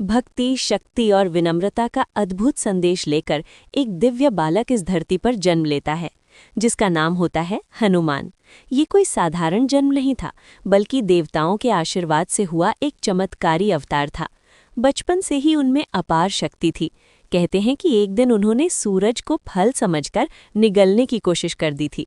भक्ति, शक्ति और विनम्रता का अद्भुत संदेश लेकर एक दिव्य बालक इस धरती पर जन्म लेता है, जिसका नाम होता है हनुमान। ये कोई साधारण जन्म नहीं था, बल्कि देवताओं के आशीर्वाद से हुआ एक चमत्कारी अवतार था। बचपन से ही उनमें अपार शक्ति थी। कहते हैं कि एक दिन उन्होंने सूरज को फल समझकर निगलने की कोशिश कर दी थी।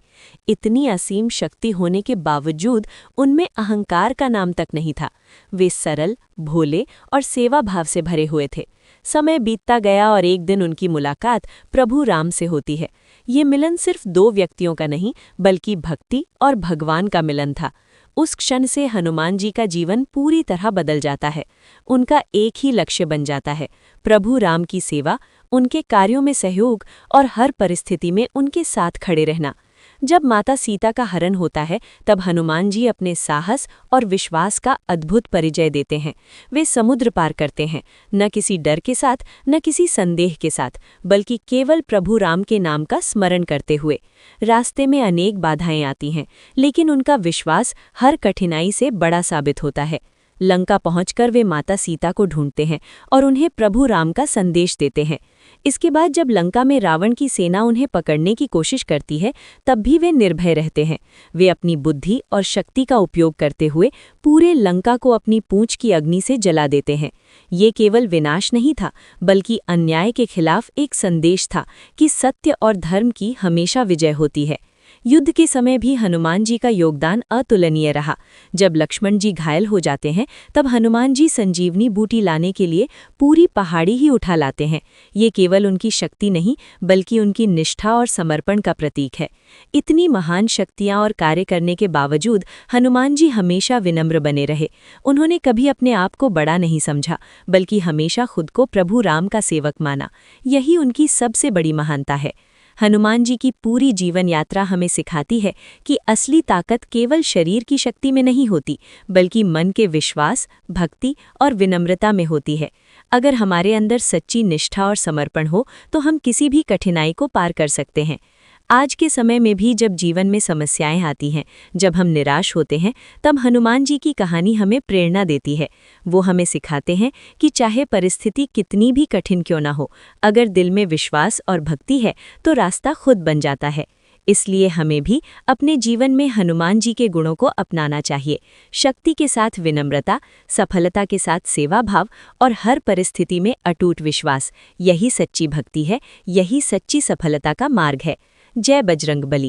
इतनी असीम शक्ति होने के बावजूद उनमें अहंकार का नाम तक नहीं था। वे सरल, भोले और सेवा भाव से भरे हुए थे। समय बीतता गया और एक दिन उनकी मुलाकात प्रभु राम से होती है। ये मिलन सिर्फ दो व्यक्तियों का नहीं, बल्कि भक्ति और भगवान का मिलन था। उस क्षण से हनुमान जी का जीवन पूरी तरह बदल जाता है। उनका एक ही लक्ष्य बन जाता है, प्रभु राम की सेवा, उनके कार्यों में सहयोग और हर परिस्थिति में उनके साथ खड़े रहना। जब माता सीता का हरण होता है, तब हनुमान जी अपने साहस और विश्वास का अद्भुत परिचय देते हैं। वे समुद्र पार करते हैं, न किसी डर के साथ, न किसी संदेह के साथ, बल्कि केवल प्रभु राम के नाम का स्मरण करते हुए। रास्ते में अनेक बाधाएं आती हैं, लेकिन उनका विश्वास हर कठिनाई से बड़ा साबित होता है। लंका पहुंचकर वे माता सीता को ढूंढते हैं और उन्हें प्रभु राम का संदेश देते हैं। इसके बाद जब लंका में रावण की सेना उन्हें पकड़ने की कोशिश करती है, तब भी वे निर्भय रहते हैं। वे अपनी बुद्धि और शक्ति का उपयोग करते हुए पूरे लंका को अपनी पूंछ की अग्नि से जला देते हैं। ये केवल विनाश नहीं था, बल्कि अन्याय के खिलाफ एक संदेश था कि सत्य और धर्म की हमेशा विजय होती है। युद्ध के समय भी हनुमान जी का योगदान अतुलनीय रहा। जब लक्ष्मण जी घायल हो जाते हैं, तब हनुमान जी संजीवनी बूटी लाने के लिए पूरी पहाड़ी ही उठा लाते हैं। ये केवल उनकी शक्ति नहीं, बल्कि उनकी निष्ठा और समर्पण का प्रतीक है। इतनी महान शक्तियां और कार्य करने के बावजूद हनुमान जी हमेशा विनम्र बने रहे। उन्होंने कभी अपने आप को बड़ा नहीं समझा, बल्कि हमेशा खुद को प्रभु राम का सेवक माना। यही उनकी सबसे बड़ी महानता है। हनुमान जी की पूरी जीवन यात्रा हमें सिखाती है कि असली ताकत केवल शरीर की शक्ति में नहीं होती, बल्कि मन के विश्वास, भक्ति और विनम्रता में होती है। अगर हमारे अंदर सच्ची निष्ठा और समर्पण हो, तो हम किसी भी कठिनाई को पार कर सकते हैं। आज के समय में भी जब जीवन में समस्याएं आती हैं, जब हम निराश होते हैं, तब हनुमान जी की कहानी हमें प्रेरणा देती है। वो हमें सिखाते हैं कि चाहे परिस्थिति कितनी भी कठिन क्यों ना हो, अगर दिल में विश्वास और भक्ति है, तो रास्ता खुद बन जाता है। इसलिए हमें भी अपने जीवन में हनुमान जी के गुणों को अपनाना चाहिए। शक्ति के साथ विनम्रता, सफलता के साथ सेवा भाव और हर परिस्थिति में अटूट विश्वास, यही सच्ची भक्ति है, यही सच्ची सफलता का मार्ग है। जय बजरंगबली।